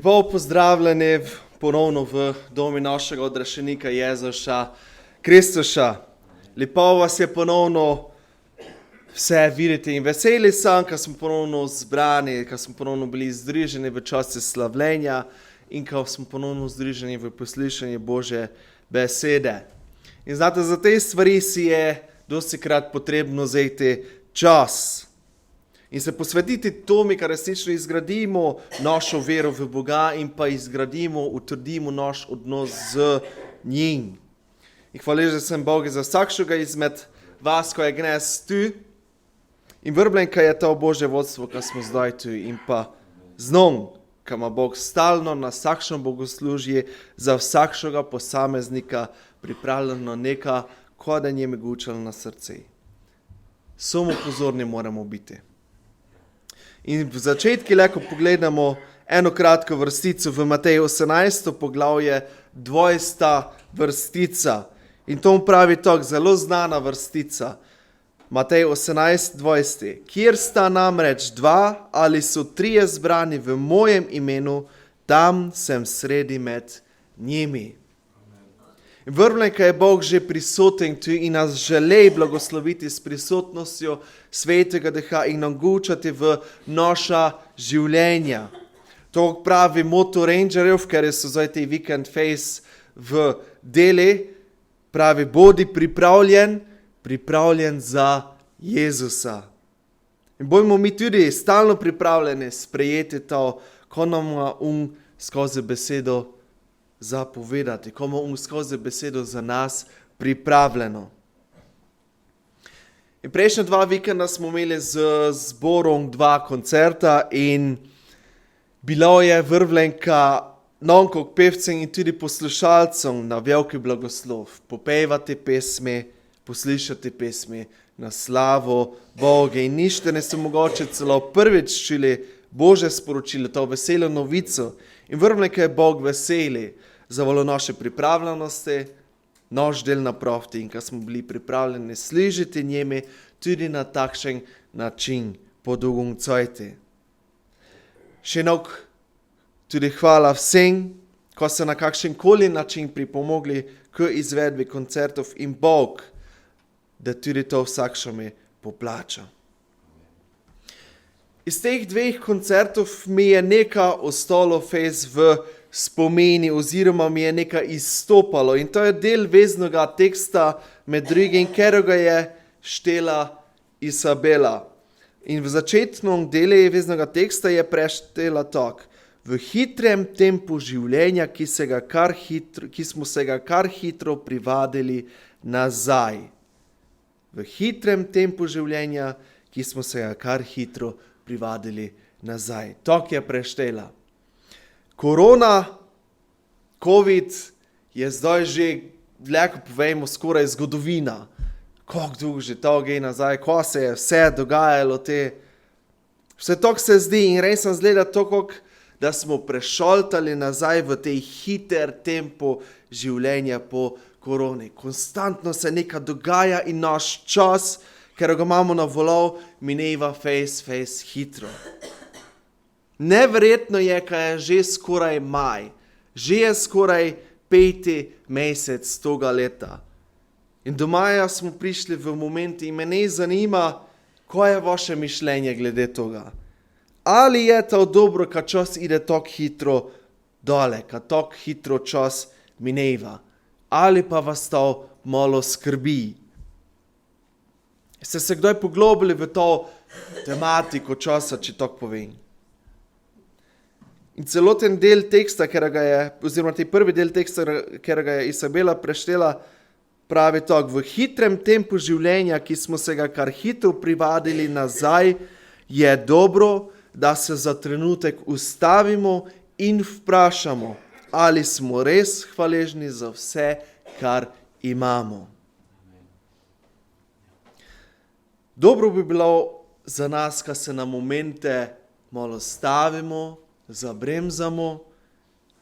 Lepo pozdravljeni ponovno v domu našega odrešenika Jezusa Kristusa. Lepo vas je ponovno vse videti in veseli sem, ko smo ponovno zbrani, ko smo ponovno bili združeni v času slavljenja in ko smo ponovno združeni v poslušanju Božje besede. In znate, za te stvari si je dostikrat potrebno vzeti čas in se posvetiti tomu, kar resnično izgradimo našo vero v Boga in pa izgradimo, utrdimo naš odnos z njim. In hvaležen sem Bogu za vsakšega izmed vas, ko je gnes tu in vrbljen, kaj je to Božje vodstvo, ko smo zdaj tu in pa znom, ko ima Bog stalno na vsakšno bogoslužje za vsakšega posameznika pripravljeno neka, ko da njeme gučalo na srce. Samo pozorni moramo biti. In v začetku lahko pogledamo eno kratko vrstico v Mateju 18. poglavje, 20. vrstica. In to pravi tako zelo znana vrstica. Matej 18, 20. Kjer sta namreč dva ali so trije zbrani v mojem imenu, tam sem sredi med njimi. Vrvlenka je Bog že prisoten tu in nas želi blagosloviti s prisotnostjo Svetega Duha in nam gučati v naša življenja. To pravi moto rangerjev, ker so zdaj te weekend face v deli, pravi bodi pripravljen za Jezusa. In bojmo mi tudi stalno pripravljeni sprejeti to, ko nam skozi besedo zapovedati, ko imamo skozi besedo za nas pripravljeno. In prejšnja 2 vikenda smo imeli z zborom 2 koncerta in bilo je vrvlenka nam kot pevcem in tudi poslušalcem na veliki blagoslov. Popevati pesmi, poslušati pesmi na slavo Boga in nište ne so mogoče celo prvič čuli Božje sporočilo, to veselo novico. In vrvlenka je Bog veseli za volo naše pripravljenosti, naš del napraviti in ko smo bili pripravljeni služiti njemi tudi na takšen način po dolgom cajti. Še enok tudi hvala vsem, ko so na kakšen koli način pripomogli k izvedbi koncertov in Bog, da tudi to vsakšami poplača. Iz teh 2 koncertov mi je nekaj ostalo fez v spomeni oziroma mi je nekaj izstopalo in to je del veznega teksta med drugim, ker ga je štela Izabela. In v začetnom delu veznega teksta je preštela tak. V hitrem tempu življenja, ki smo se ga kar hitro privadili nazaj. V hitrem tempu življenja, ki smo se ga kar hitro privadili nazaj. Tak je preštela. Korona, COVID je zdaj že, lahko povemo, skoraj zgodovina. Kako dolgo že to gre nazaj, ko se je vse dogajalo te. Vse to se zdi in res sem zgleda to, da smo prešoltali nazaj v tej hiter tempo življenja po koroni. Konstantno se nekaj dogaja in naš čas, ker ga imamo na volov, mineva face hitro. Neverjetno je, kaj je že skoraj maj, že je skoraj 5. mesec toga leta. In do maja smo prišli v momenti in me ne zanima, kaj je vaše mišljenje glede toga. Ali je to dobro, kad čas ide tako hitro dole, kad tako hitro čas mineva, ali pa vas to malo skrbi. Ste se kdaj poglobili v to tematiko časa, če tako povem? In celoten del teksta, oziroma te prvi del teksta, ker ga je Izabela preštela, pravi tako, v hitrem tempu življenja, ki smo se ga kar hitro privadili nazaj, je dobro, da se za trenutek ustavimo in vprašamo, ali smo res hvaležni za vse, kar imamo. Dobro bi bilo za nas, ko se na momente malo stavimo, zabremzamo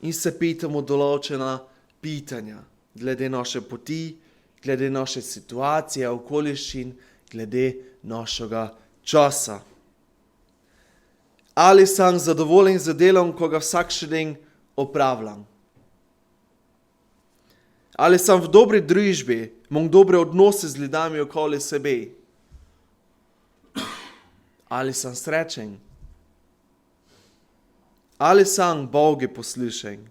in se pitamo določena pitanja glede naše poti, glede naše situacije, okoliščin, glede našega časa. Ali sem zadovoljen z delom, ko ga vsak dan opravljam? Ali sem v dobri družbi, imam dobre odnose z ljudmi okoli sebe? Ali sem srečen? Ali sem Bogu poslušen?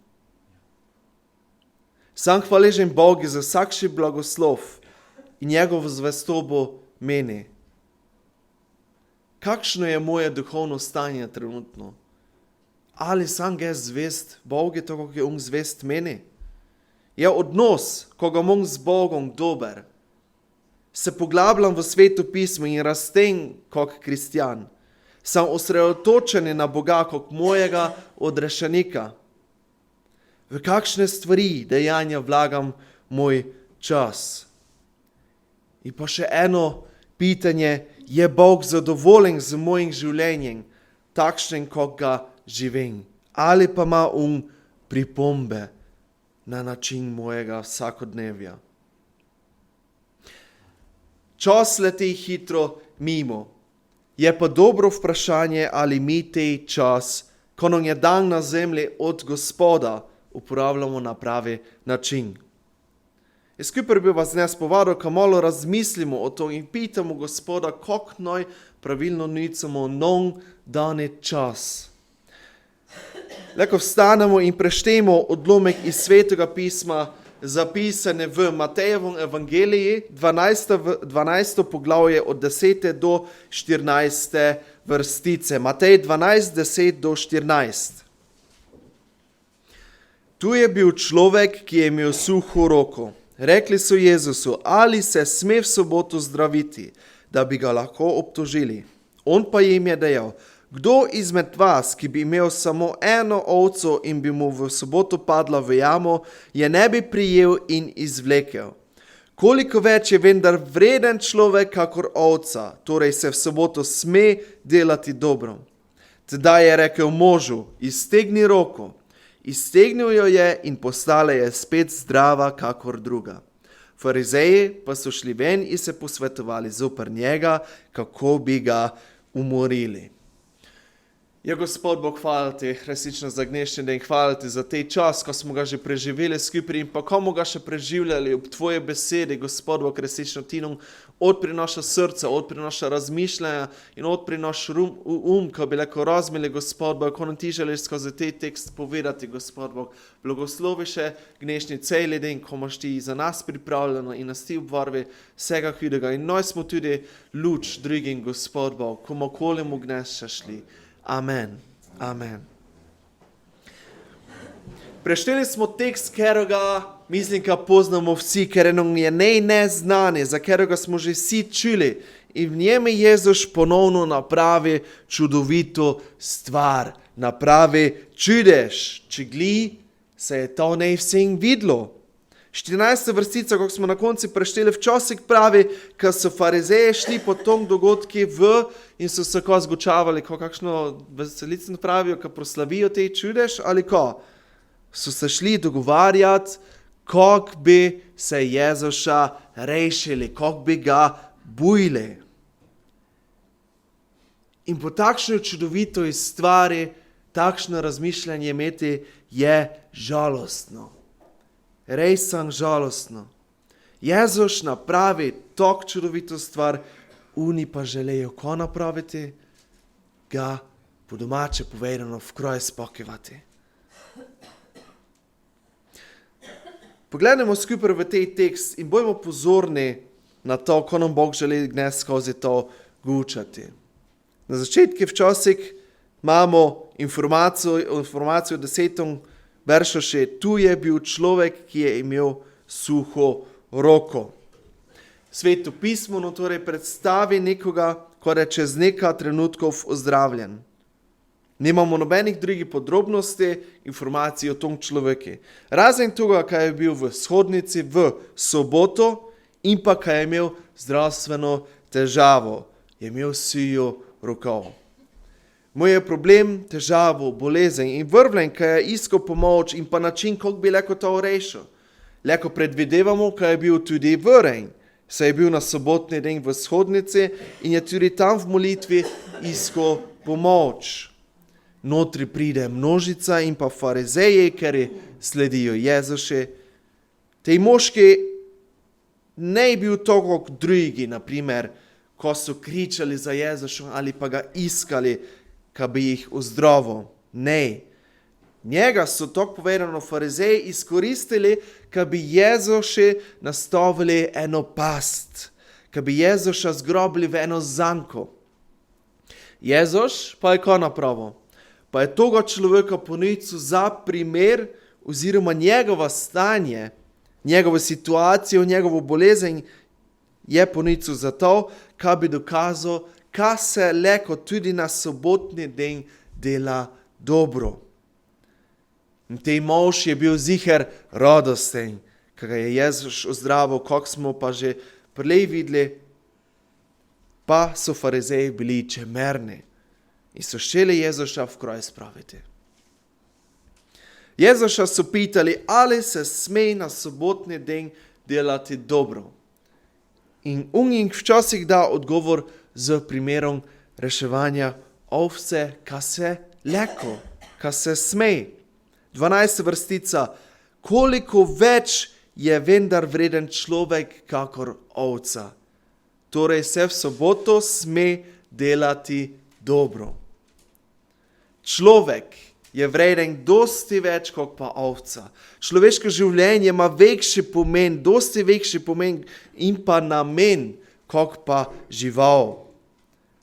Sem hvaležen Bogu za vsakši blagoslov in njegovo zvestobo meni. Kakšno je moje duhovno stanje trenutno? Ali sem ga zvest Bogu, tako kot je on zvest meni? Je odnos, ko ga imam z Bogom, dober? Se poglabljam v Sveto pismo in rastem kot kristjan? Sem osredotočen na Boga kot mojega odrešenika? V kakšne stvari, dejanja vlagam moj čas? In pa še eno pitanje, je Bog zadovoljen z mojim življenjem, takšen, kot ga živim? Ali pa ima on pripombe na način mojega vsakodnevja? Čas leti hitro mimo. Je pa dobro vprašanje, ali mi te čas, ko nam je dan na zemlji od Gospoda, uporabljamo na pravi način. Skupaj bi vas danes povadil, ko malo razmislimo o to in pitamo Gospoda, kako naj pravilno nicamo non dani čas. Leko vstanemo in preštemo odlomek iz Svetega pisma, zapisane v Matejevem evangeliji, 12. poglavje od 10. do 14. vrstice. Matej 12, 10 do 14. Tu je bil človek, ki je imel suho roko. Rekli so Jezusu, ali se sme v soboto zdraviti, da bi ga lahko obtožili. On pa jim je dejal, kdo izmed vas, ki bi imel samo eno ovco in bi mu v soboto padla v jamo, je ne bi prijel in izvlekel. Koliko več je vendar vreden človek kakor ovca, torej se v soboto sme delati dobro. Tedaj je rekel možu, iztegni roko. Iztegnil jo je in postala je spet zdrava kakor druga. Farizeji pa so šli ven in se posvetovali zoper njega, kako bi ga umorili. Ja, Gospod Bog, hvala ti resnično za dnešni dan, hvala ti za te čas, ko smo ga že preživeli skupaj in pa komu ga še preživljali ob tvoje besedi, Gospod Bog, resnično ti nam odpri naša srca, odpri naša razmišljanja in odpri naš ko bi lahko razmili, Gospod Bog, ko nam ti želiš skozi te tekst povedati, Gospod Bog. Blagoslovi še dnešni celi dan, ko imaš ti za nas pripravljeno in nas ti obvarvi vsega hudega in naj smo tudi luč drugim, Gospod Bog, komokoli mu gnes še šli. Amen. Amen. Prešteli smo tekst, katerega mislim, da poznamo vsi, ker nam je neznani, za katerega smo že vsi čuli. In v njem je Jezus ponovno napravi čudovito stvar, napravi čudež. Čigli se je to ne vsem videlo. 14. vrstica, kako smo na konci prešteli, včasih pravi, ko so farizeji šli po tom dogodki in so se ko zgočavali, ko kakšno veselico pravijo, ko proslavijo te čudež ali ko. So se šli dogovarjati, kako bi se Jezusa rešili, kako bi ga bojili. In po takšni čudovitoj stvari, takšno razmišljanje imeti je žalostno. Res sem žalostno. Jezus napravi tako čudovito stvar, oni pa želejo ko napraviti, ga po domače povedano v kroj spokivati. Pogledajmo skupaj v tej tekst in bojmo pozorni na to, ko nam Bog želi dnes skozi to gučati. Na začetku včasih imamo informacijo o 10. veršu še, tu je bil človek, ki je imel suho roko. Sveto pismo torej predstavi nekoga, ko je čez nekaj trenutkov ozdravljen. Nimamo nobenih drugih podrobnosti, informacij o tom človeku. Razen tega, kaj je bil v shodnici v soboto in pa kaj je imel zdravstveno težavo. Je imel suho roko. Moj je problem, težavo, bolezen in vrvljen, ki je iskal pomoč in pa način, kako bi lahko to rešil. Lahko predvidevamo, kaj je bil tudi vrjen, saj je bil na sobotni dan v shodnici in je tudi tam v molitvi iskal pomoč. notri pride množica in pa farizeji, ker sledijo Jezuše. Te moški ne je bil tako kot drugi, naprimer, ko so kričali za Jezušem ali pa ga iskali, ka bi jih uzdravil. Ne. Njega so, tako povedano, farizeji izkoristili, ka bi Jezuše nastavili eno past, ka bi Jezuša zgrobili v eno zanko. Jezuš pa je ko napravil? Pa je toga človeka ponicu za primer oziroma njegovo stanje, njegovo situacijo, njegovo bolezen je ponicu zato, ka bi dokazal, ka se leko tudi na sobotni dan dela dobro. In tej mož je bil ziher radosten, ka ga je Jezus ozdravil, kak smo pa že prej videli, pa so farizeji bili čemerni in so šteli Jezuša v kraj spraviti. Jezuša so pitali, ali se sme na sobotni dan delati dobro. In on jim včasih da odgovor z primerom reševanja ovce, ka se leko, ka se sme. 12. vrstica, koliko več je vendar vreden človek kakor ovca. Torej se v soboto sme delati dobro. Človek je vreden dosti več kot pa ovca. Človeško življenje ima večji pomen, dosti večji pomen in pa namen kot pa žival.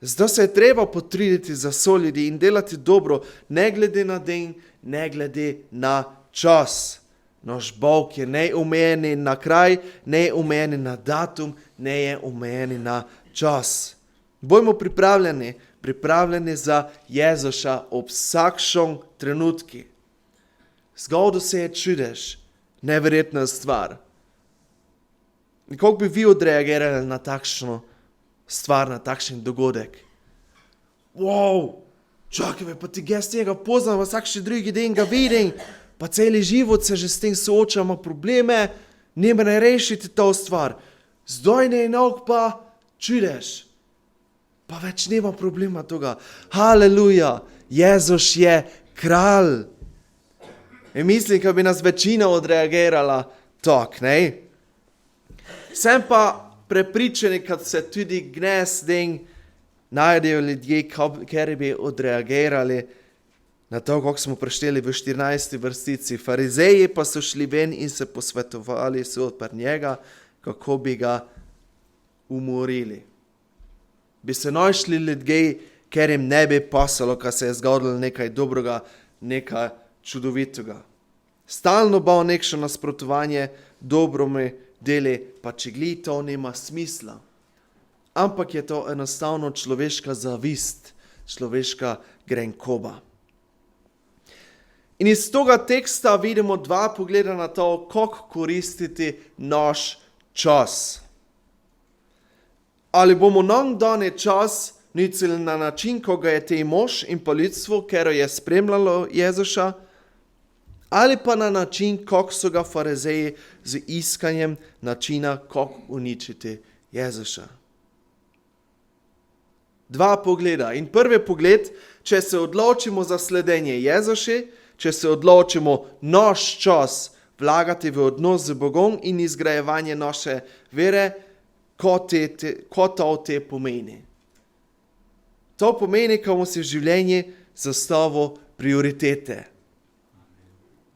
Zato se je treba potruditi za ljudi in delati dobro, ne glede na dan, ne glede na čas. Naš Bog je neomejen na kraj, neomejen na datum, ne je omejen na čas. Bojmo pripravljeni za Jezuša ob vsakšnem trenutku. Zgodil se je čudež, neverjetna stvar. In kako bi vi odreagirali na takšno stvar, na takšen dogodek? Wow, čakaj me, pa ti jaz tega poznam, vsakši drugi dan ga vidim, pa celi život se že s tem soočamo probleme, ne more rešiti to stvar. Zdaj ne enak pa čudež. Pa več nema problema toga. Haleluja, Jezus je kralj. In mislim, da bi nas večina odreagirala tak, ne? Sem pa prepričan, kad se tudi gnes den najdejo ljudje, ker bi odreagirali na to, kako smo prešteli v 14. vrstici. Farizeji pa so šli ven in se posvetovali odpr njega, kako bi ga umorili. Bi se našli ljudje, ker jim ne bi pasalo, kad se je zgodilo nekaj dobrega, nekaj čudovitega. Stalno bo nekšno nasprotovanje dobromi deli, pa če gli, to nima smisla. Ampak je to enostavno človeška zavist, človeška grenkoba. In iz toga teksta vidimo dva pogleda na to, kako koristiti naš čas. Ali bomo nam dane čas nicili na način, ko ga je tej mož in pa ljudstvo, ker je spremljalo Jezuša, ali pa na način, kako so ga farizeji z iskanjem načina, kako uničiti Jezuša. Dva pogleda. In prvi pogled, če se odločimo za sledenje Jezuši, če se odločimo naš čas vlagati v odnos z Bogom in izgrajevanje naše vere, ko to te pomeni. To pomeni, ko bomo si v življenju zastavili prioritete.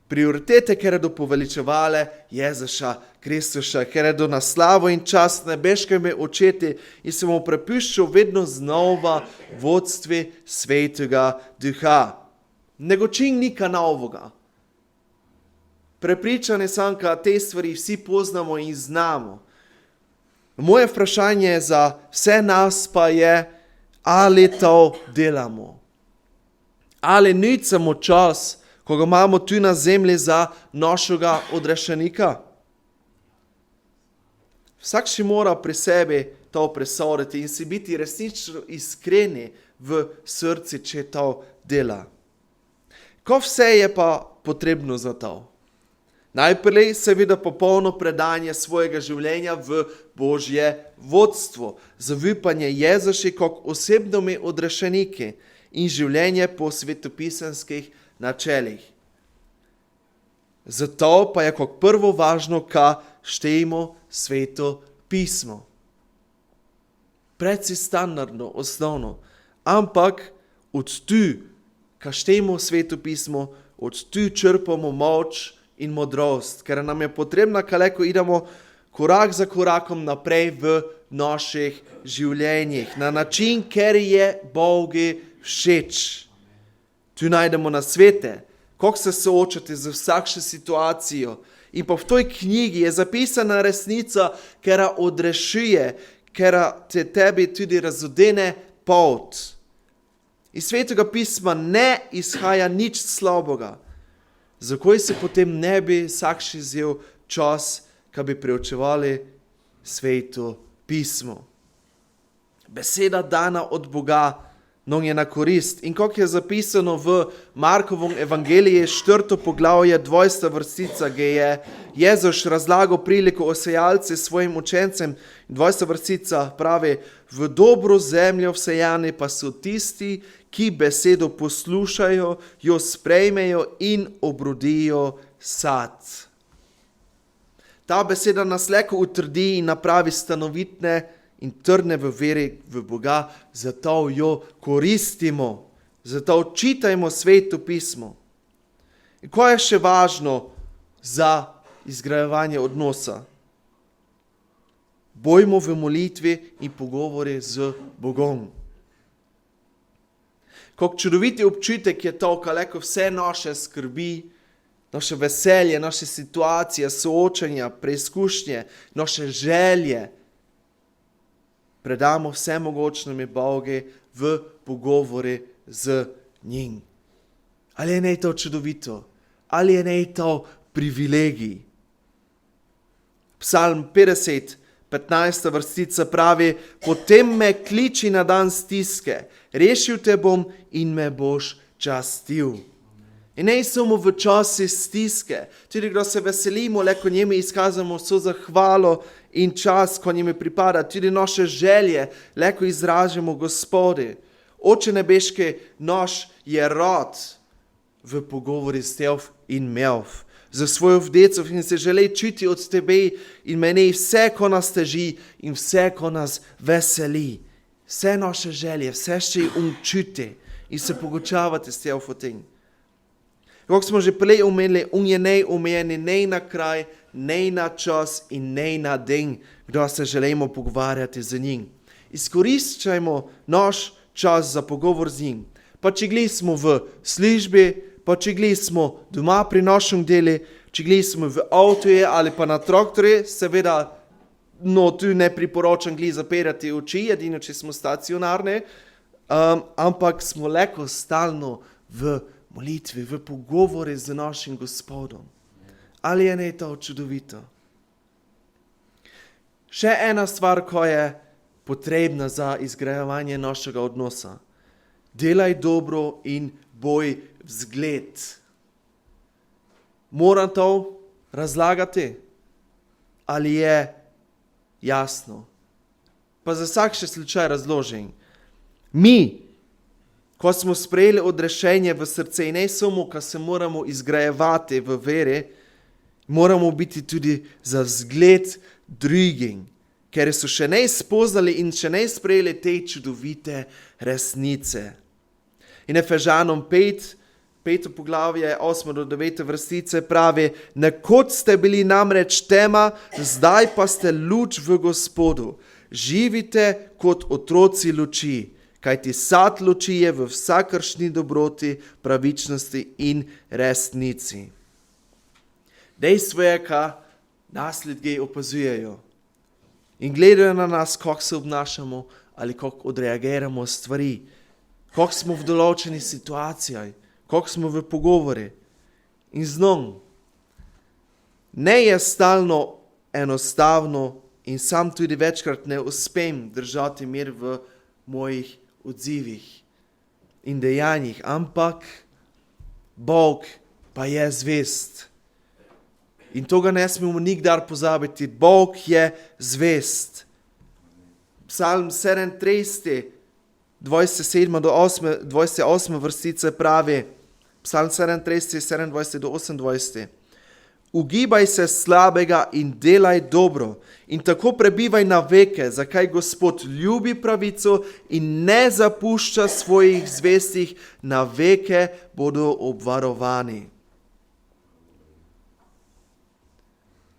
Prioritete, ker je do poveličevale Jezuša Kristuša, ker je do naslavo in čast nebeškega očeti in se mu prepuščal vedno znova vodstvi Svetega Duha. Nego čin nika novega. Prepričani sem, da te stvari vsi poznamo in znamo. Moje vprašanje za vse nas pa je, ali to delamo. Ali nicamo čas, ko ga imamo tu na zemlji za našega odrešenika. Vsak še mora pri sebi to presoditi in si biti resnično iskreni v srcu, če to dela. Ko vse je pa potrebno za to? Najprej seveda popolno predanje svojega življenja v Božje vodstvo, zaupanje Jezuši kot osebnimi odrešeniki in življenje po svetopisanskih načelih. Zato pa je kot prvo važno, ka štejemo sveto pismo. Preci standardno, osnovno. Ampak od tu, ka štejemo sveto pismo, od tu črpamo moč in modrost, ker nam je potrebna, kaleko idemo korak za korakom naprej v naših življenjih, na način, ker je Bogu všeč. Tu najdemo nasvete, kako se soočati z vsakšno situacijo. In pa v toj knjigi je zapisana resnica, ker odrešuje, ker te tebi tudi razodene pot. Iz svetega pisma ne izhaja nič slabega. Zakaj se potem ne bi vsakši vzel čas, ka bi preučevali sveto pismo? Beseda dana od Boga nam je na korist. In kako je zapisano v Markovom evangeliji 4. poglavje 20. vrstica, gdje je Jezus razlagal priliko o sejalci svojim učencem. 20. vrstica pravi, v dobro zemljo vsejani pa so tisti, ki besedo poslušajo, jo sprejmejo in obrodijo sad. Ta beseda nas leko utrdi in napravi stanovitne in trdne v veri v Boga, zato jo koristimo, zato čitajmo sveto pismo. In kaj je še važno za izgrajevanje odnosa? Bojmo v molitvi in pogovori z Bogom. Kako čudoviti občutek je to, kaleko vse naše skrbi, naše veselje, naše situacije, soočanja, preizkušnje, naše želje, predamo vsemogočnemu Bogu v pogovori z njim. Ali je ne to čudovito? Ali je ne to privilegij? Psalm 50, 15. vrstica pravi, potem me kliči na dan stiske, rešil te bom in me boš častil. In ne samo v časi stiske, tudi ko se veselimo, le ko njemu izkazamo vso zahvalo in čas, ko njemu pripada, tudi naše želje, le ko izražamo Gospodi. Oče nebeški naš je rad v pogovori s tev in mev, za svojo vdecov in se želi čuti od tebe in meni vse, ko nas teži in vse, ko nas veseli. Vse naše želje, vse še čuti in se pogočavati s tev v tem. Kako smo že prej omenili, on je neomejeni, ne na kraj, ne na čas in ne na den, kdo se želimo pogovarjati z njim. Izkoriščajmo naš čas za pogovor z njim. Pa če smo v službi, pa če smo doma pri našem delu, če smo v avtoje ali pa na traktorju, seveda, no tu ne priporočam zapirati oči, edino če smo stacionarni, ampak smo leko stalno v molitvi, v pogovori z našim Gospodom. Ali je ne to čudovito? Še ena stvar, ko je potrebna za izgrajevanje našega odnosa. Delaj dobro in boj vzgled. Moram to razlagati? Ali je jasno? Pa za vsak še slučaj razložim. Mi, ko smo sprejeli odrešenje v srce, ne samo, ko se moramo izgrajevati v veri, moramo biti tudi za vzgled drugim, ker so še ne spoznali in še ne sprejeli te čudovite resnice. In Efežanom 5. poglavje, 8. do 9. vrstice pravi, nekoč ste bili namreč tema, zdaj pa ste luč v Gospodu. Živite kot otroci luči, kajti sad luči je v vsakršni dobroti, pravičnosti in resnici. Dejstvo je, ka nas ljudje opazujejo in gledajo na nas, kako se obnašamo ali kako odreagiramo stvari, kako smo v določeni situaciji, kako smo v pogovori. In znam, ne je stalno enostavno in sam tudi večkrat ne uspem držati mir v mojih odzivih in dejanjih, ampak Bog pa je zvest. In toga ne smemo nikdar pozabiti. Bog je zvest. Psalm 37 27 do 28 vrstice pravi, Psalm 37, 27 do 28. Ugibaj se slabega in delaj dobro in tako prebivaj na veke, zakaj Gospod ljubi pravico in ne zapušča svojih zvestih, na veke bodo obvarovani.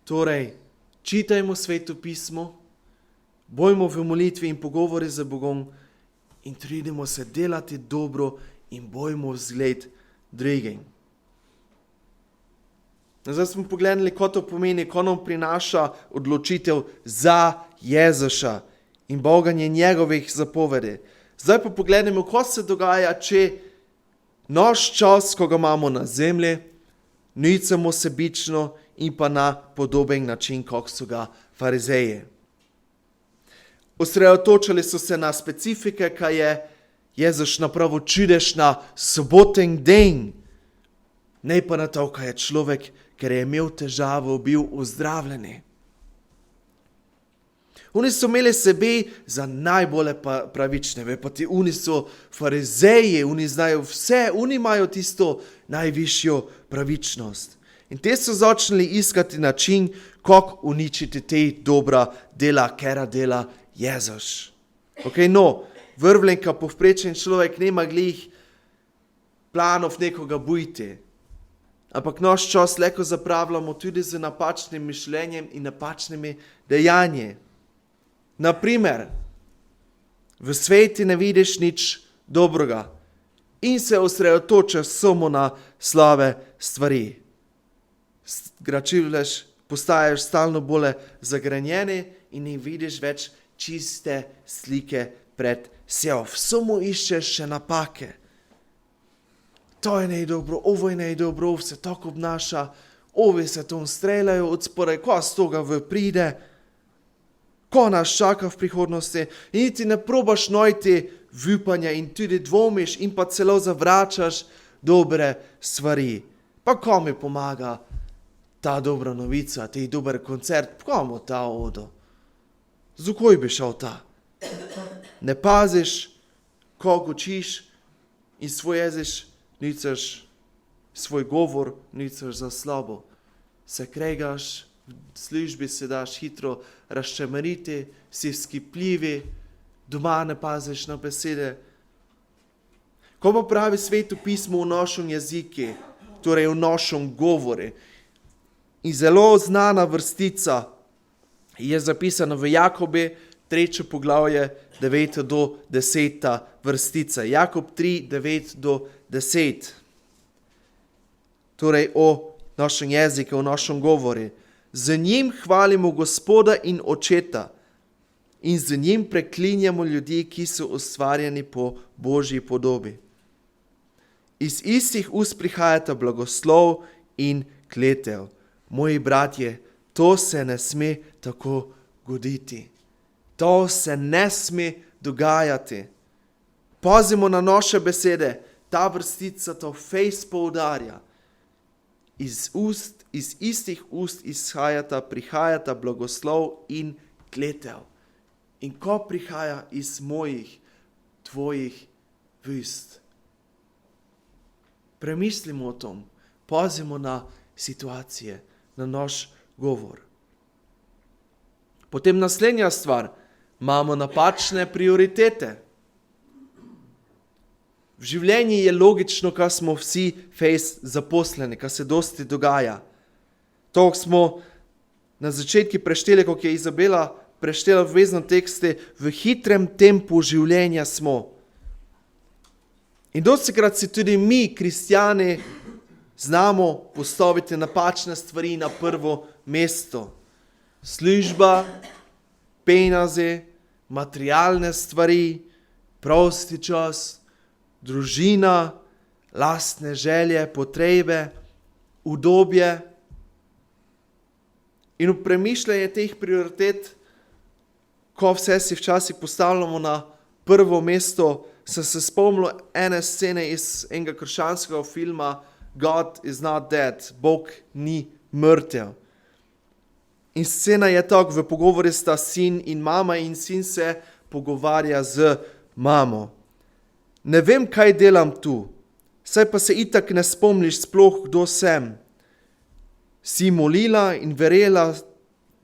Torej, čitajmo Sveto pismo, bojmo v molitvi in pogovori z Bogom in trudimo se delati dobro in bojmo vzgled drugim. Zdaj smo pogledali, ko to pomeni, ko nam prinaša odločitev za Jezuša in boganje njegovih zapovedi. Zdaj pa pogledamo, ko se dogaja, če naš čas, ko ga imamo na zemlji, nicamo sebično in pa na podoben način, kot so ga farizeji. Osredotočili so se na specifike, kaj je Jezus napravil čudež na soboten dan, ne pa na to, kaj je človek, ker je imel težavo, bil ozdravljen. Oni so imeli sebe za najbolje pravične, pa ti oni so farizeji, oni znajo vse, oni imajo tisto najvišjo pravičnost. In te so začeli iskati način, kako uničiti te dobra dela, kera dela Jezus. Vrvlenka, povprečen človek nema glih planov nekoga bojiti. Ampak naš čas leko zapravljamo tudi z napačnim mišljenjem in napačnimi dejanji. Naprimer, v sveti ne vidiš nič dobrega in se osredotočaš samo na slabe stvari. Gračivljaš, postaješ stalno bolj zagrenjeni in ne vidiš več čiste slike pred seboj. Samo iščeš še napake. To je nejdobro, ovo je nejdobro, ovo se tako obnaša, ovi se tom streljajo od spodaj, ko z toga pride, ko nas čaka v prihodnosti in ti ne probaš najti vipanja in tudi dvomiš in pa celo zavračaš dobre stvari. Pa ko mi pomaga ta dobra novica, ti dober koncert, komu ta odo? Zakaj bi šel ta? Ne paziš, ko učiš in svoj jeziš, nicaš svoj govor, nicaš za slabo. Se kregaš, v službi se daš hitro razčemeriti, si skipljivi, doma ne paziš na besede. Ko pa pravi Sveto pismo v našem jeziku, torej v našem govori, in zelo znana vrstica je zapisana v Jakobi, 3. poglavje, 9 do 10 vrstica. Jakob 3, 9 do 10. Torej o našem jeziku, o našem govori. Z njim hvalimo Gospoda in Očeta in z njim preklinjamo ljudi, ki so ustvarjeni po Božji podobi. Iz istih ust prihajata blagoslov in kletev. Moji bratje, to se ne sme tako goditi. To se ne sme dogajati. Pazimo na naše besede. Ta vrstica to fejs poudarja. Iz istih ust prihajata blagoslov in kletev. In ko prihaja iz mojih, tvojih ust. Premislimo o tom. Pazimo na situacije, na naš govor. Potem naslednja stvar. Imamo napačne prioritete. V življenju je logično, ko smo vsi fejs zaposleni, ko se dosti dogaja. To smo na začetku prešteli, kako je Izabela preštela v veznem tekstu, v hitrem tempu življenja smo. In dostikrat si tudi mi, kristjani, znamo postaviti napačne stvari na prvo mesto. Služba, penazi, materialne stvari, prosti čas, družina, lastne želje, potrebe, udobje. In v premišljanje teh prioritet, ko vse si včasih postavljamo na prvo mesto, sem se spomnil ene scene iz enega krščanskega filma God is not dead, Bog ni mrtev. In scena je tako, v pogovori sta sin in mama in sin se pogovarja z mamo. Ne vem, kaj delam tu, saj pa se itak ne spomniš sploh, kdo sem. Si molila in verjela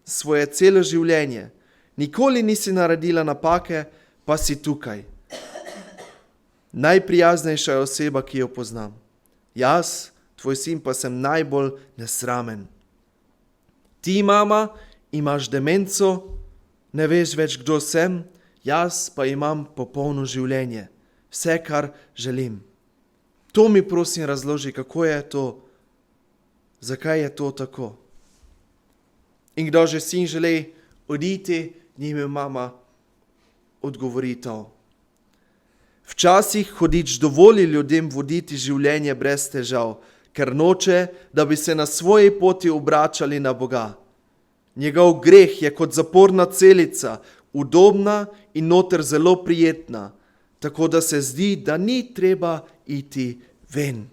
svoje celo življenje. Nikoli nisi naredila napake, pa si tukaj. Najprijaznejša oseba, ki jo poznam. Jaz, tvoj sin, pa sem najbolj nesramen. Ti, mama, imaš demenco, ne veš več, kdo sem, jaz pa imam popolno življenje. Vse, kar želim. To mi prosim razloži, kako je to, zakaj je to tako. In kdo že sin želi oditi, njim mama odgovori to. Včasih hudič dovoli ljudem voditi življenje brez težav, ker noče, da bi se na svoji poti obračali na Boga. Njegov greh je kot zaporna celica, udobna in noter zelo prijetna, tako da se zdi, da ni treba iti ven.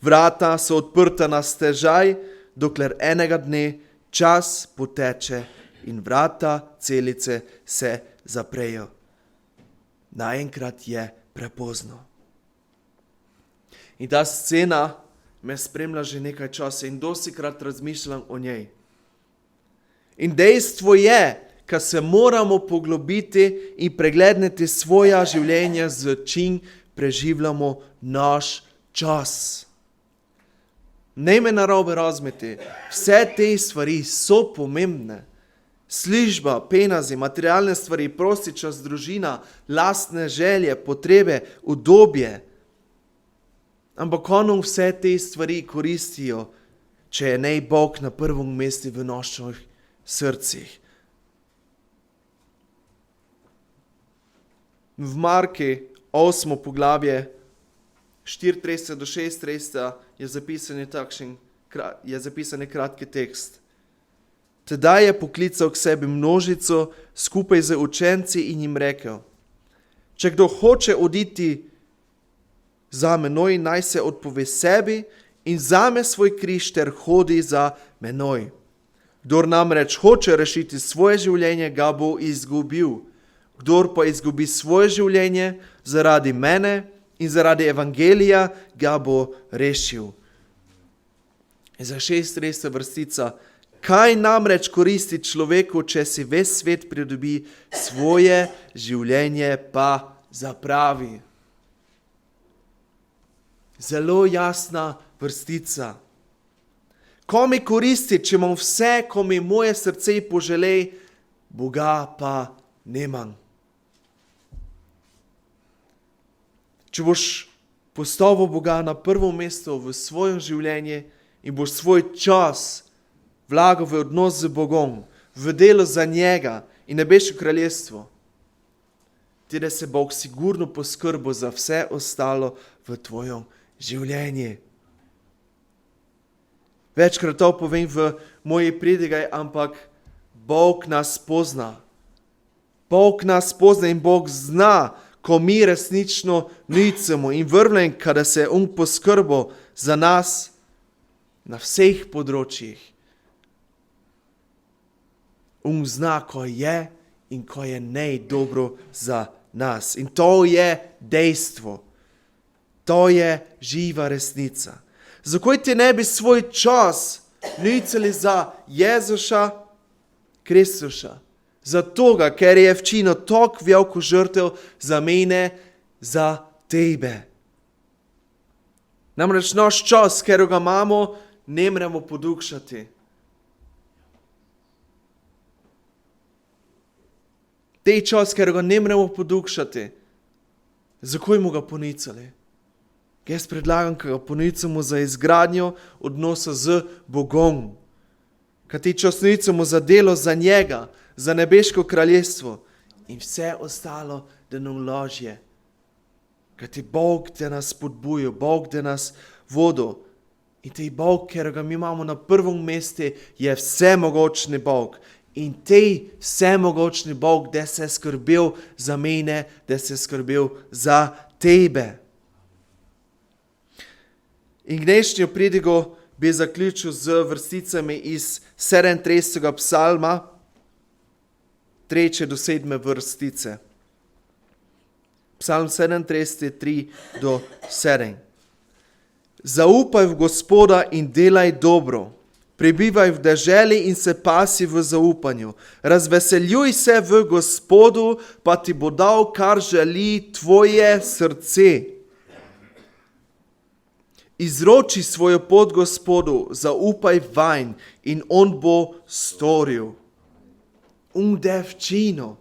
Vrata so odprta na stežaj, dokler enega dne čas poteče in vrata celice se zaprejo. Naenkrat je prepozno. In ta scena me spremlja že nekaj časa in dostikrat razmišljam o njej. In dejstvo je, da se moramo poglobiti in pregledati svoja življenja, z čim preživljamo naš čas. Ne me narobe razumeti, vse te stvari so pomembne. Služba, penazi, materialne stvari, prosti čas, družina, lastne želje, potrebe, udobje. Ampak komu vse te stvari koristijo, če je nej Bog na prvem mestu v naših srcih. V Marki 8. poglavje 34 do 36 je zapisan kratki tekst. Tedaj je poklical k sebi množico skupaj z učenci in jim rekel: če kdo hoče oditi za menoj, naj se odpove sebi in vzame svoj križ ter hodi za menoj. Kdor namreč hoče rešiti svoje življenje, ga bo izgubil. Kdor pa izgubi svoje življenje zaradi mene in zaradi evangelija, ga bo rešil. Za 36. vrstica. Kaj namreč koristi človeku, če si ves svet pridobi, svoje življenje pa zapravi? Zelo jasna vrstica. Ko mi koristi, če imam vse, ko mi moje srce poželi, Boga pa nemam. Če boš postavil Boga na prvo mesto v svojem življenju in boš svoj čas vlagal v odnos z Bogom, v delo za njega in nebeško kraljestvo, teda se Bog sigurno poskrbi za vse ostalo v tvojem življenju. Večkrat to povem v moji pridigaj, ampak Bog nas pozna. Bog nas pozna in Bog zna, ko mi resnično nicamo in vrvljen, kada se poskrbi za nas na vseh področjih. Zna, ko je in ko je nej dobro za nas. In to je dejstvo. To je živa resnica. Zakaj ti ne bi svoj čas nicali za Jezuša Kristuša? Za toga, ker je včino tok veliko žrtev za mene, za tebe. Namreč naš čas, ker ga imamo, ne moremo podukšati. Tej čas, ker ga ne moremo podukšati, zakaj mu ga ponicali? Jaz predlagam, da ga ponicamo za izgradnjo odnosa z Bogom. Kad ti čas nicamo za delo za njega, za nebeško kraljestvo in vse ostalo, da nam lažje. Kad ti Bog, da nas spodbuja, Bog, da nas vodo. In tej Bog, ker ga mi imamo na prvem mestu, je vsemogočni Bog. In tej vsemogočni Bog, da se je skrbel za mene, da se je skrbel za tebe. In dnešnjo pridigo bi zaključil z vrsticami iz 37. psalma, 3. do 7. vrstice. Psalm 37, 3-7. Zaupaj v Gospoda in delaj dobro. Prebivaj v deželi in se pasi v zaupanju. Razveseljuj se v Gospodu, pa ti bo dal, kar želi tvoje srce. Izroči svojo pot Gospodu, zaupaj vanj in on bo storil. Devčino.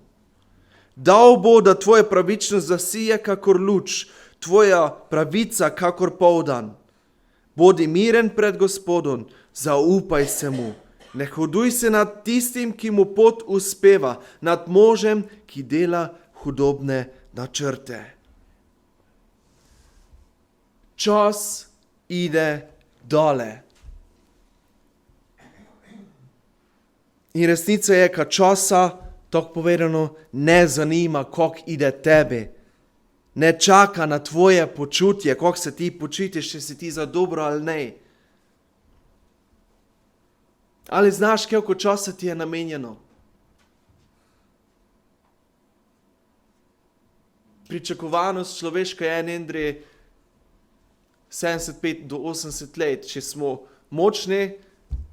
Dal bo, da tvoja pravičnost zasije kakor luč, tvoja pravica kakor poldan. Bodi miren pred Gospodom, zaupaj se mu. Ne hoduj se nad tistim, ki mu pot uspeva, nad možem, ki dela hudobne načrte. Čas ide dole. In resnica je, kad časa, tako povedano, ne zanima, koliko ide tebi. Ne čaka na tvoje počutje, koliko se ti počutiš, če si ti za dobro ali ne. Ali znaš, koliko časa ti je namenjeno? Pričakovanost človeška je nekje 75 do 80 let. Če smo močni,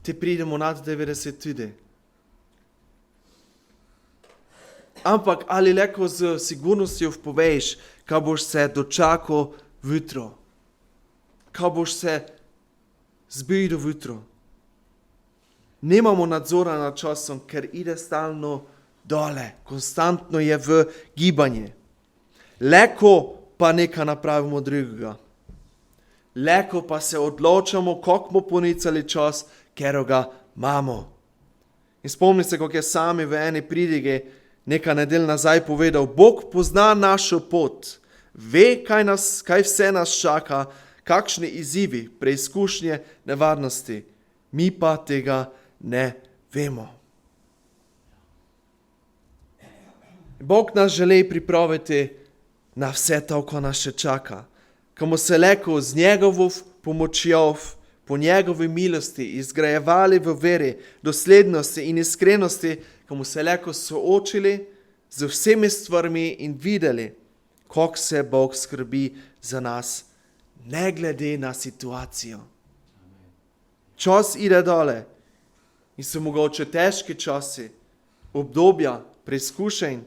ti pridemo nad 90 tudi. Ampak ali lahko z sigurnostjo poveš, kaj boš se dočakal jutro? Kaj boš se zbudil jutro? Nemamo nadzora nad časom, ker ide stalno dole, konstantno je v gibanje. Lahko pa nekaj napravimo drugega. Lahko pa se odločamo, kako bomo ponicali čas, ker ga imamo. In spomni se, kako je sami v eni pridige nekaj nedelj nazaj povedal, Bog pozna našo pot, ve, kaj vse nas čaka, kakšne izzivi, preizkušnje, nevarnosti. Mi pa tega ne vemo. Bog nas želi pripraviti na vse to, ko nas še čaka. Kamo se lahko z njegovo pomočjo, po njegovi milosti, izgrajevali v veri, doslednosti in iskrenosti, kamo se lahko soočili z vsemi stvarmi in videli, kako se Bog skrbi za nas, ne glede na situacijo. Čas ide dole in so mogoče težki časi, obdobja, preizkušenj,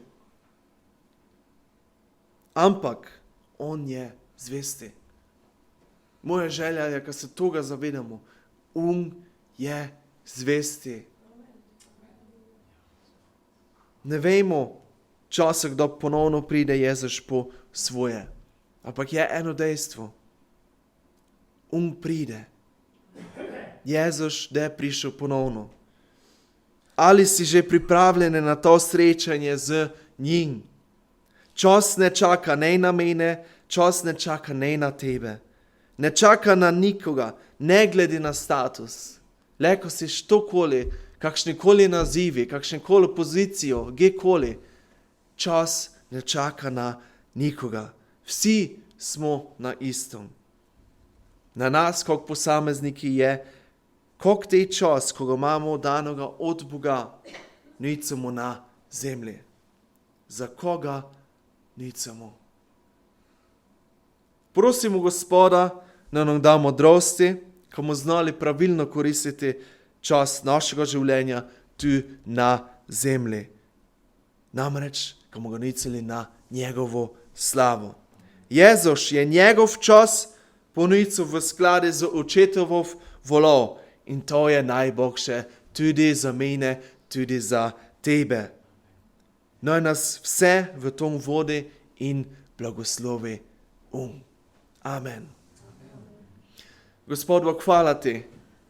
ampak on je zvesti. Moja želja je, ko se toga zavedamo, je zvesti. Ne vemo časa, kdo ponovno pride Jezus po svoje. Ampak je eno dejstvo. Pride. Jezus je prišel ponovno. Ali si že pripravljeni na to srečanje z njim? Čas ne čaka ne na mene, čas ne čaka ne na tebe. Ne čaka na nikoga, ne glede na status. Lahko si štokoli, kakšnikoli nazivi, kakšnikoli pozicijo, kjerkoli. Čas ne čaka na nikoga. Vsi smo na istom. Na nas, kot posamezniki je, koliko te čas, ko ga imamo danoga od Boga, nicamo na zemlji. Za koga nicamo? Prosimo Gospoda, da nam da modrosti, ko bomo znali pravilno koristiti čas našega življenja tu na zemlji. Namreč, ko bomo ga nicali na njegovo slavo. Jezus je njegov čas ponical v skladu z očetovo voljo in to je najboljše tudi za mene, tudi za tebe. Naj nas vse v tom vodi in blagoslovi. Amen. Gospod Bog, hvala ti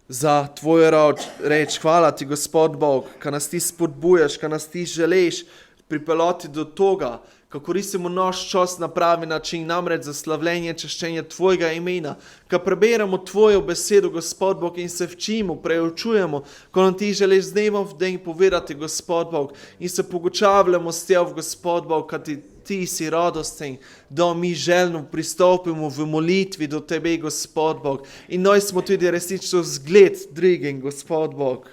za tvojo reč. Hvala ti, Gospod Bog, ka nas ti spodbujaš, ka nas ti želiš pripeljati do toga, ka koristimo naš čas na pravi način, namreč za slavljenje, čaščenje tvojega imena, ka preberemo tvojo besedo, Gospod Bog, in se včimo, preučujemo, ko nam ti želiš z dneva v dan povedati, Gospod Bog, in se pogučavljamo s tev, Gospod Bog, ka ti si radosten, da mi željno pristopimo v molitvi do tebe, Gospod Bog, in noj smo tudi resnično zgled drugim, Gospod Bog.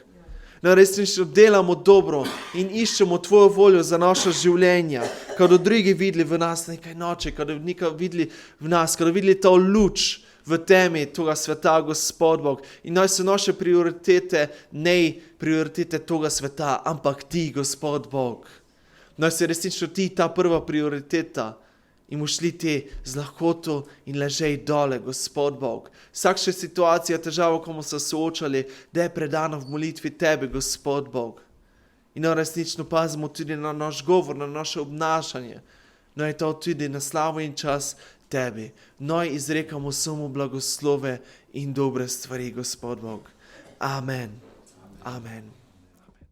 No, resnično delamo dobro in iščemo Tvojo voljo za naša življenja. Kada drugi videli v nas nekaj noče, kada nekaj videli v nas, kada videli to luč v temi toga sveta, Gospod Bog. In naj so naše prioritete, ne prioritete toga sveta, ampak Ti, Gospod Bog. Naj se resnično Ti ta prva prioriteta in boš šli Ti z lahkoto in ležej dole, Gospod Bog. Vsakša situacija, težava, komu se soočali, da je predana v molitvi Tebi, Gospod Bog. In resnično pazimo tudi na naš govor, na naše obnašanje. No je to tudi na slavo in čas Tebi. No izrekamo samo blagoslove in dobre stvari, Gospod Bog. Amen. Amen.